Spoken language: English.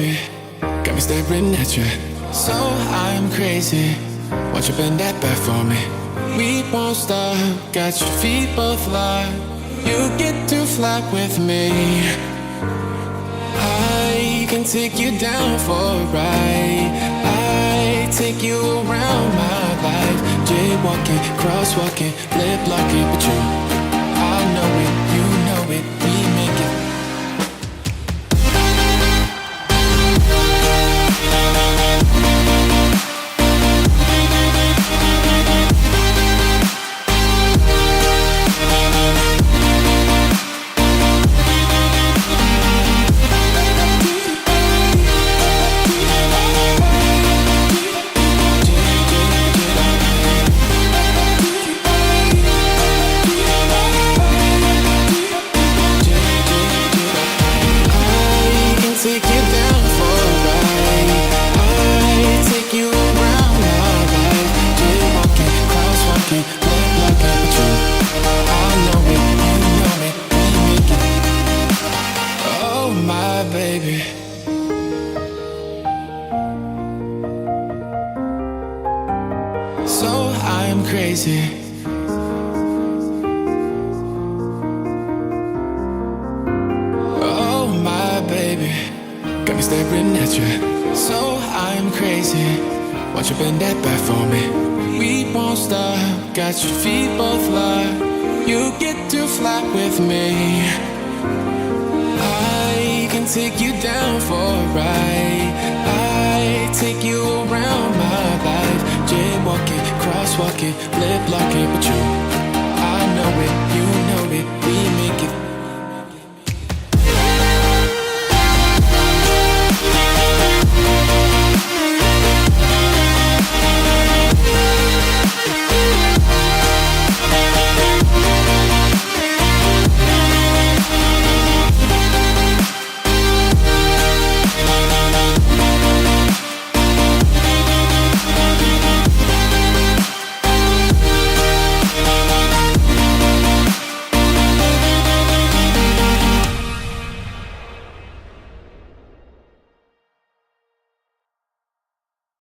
baby, got me staring at you. So I'm crazy. Won't you bend that back for me? We won't stop. Got your feet both locked. You get to fly with me. I can take you down for a ride. I take you around my life. Jaywalking, crosswalking, lip locking, but you, I know it, you know it, we make it. So I'm crazy. Oh my baby, got me staring at you. So I'm crazy. Won't you bend that back for me? We won't stop. Got your feet both locked. You get to fly with me. I can take you down for a ride. I take you around my life. Jaywalking, crosswalking, lip locking, but you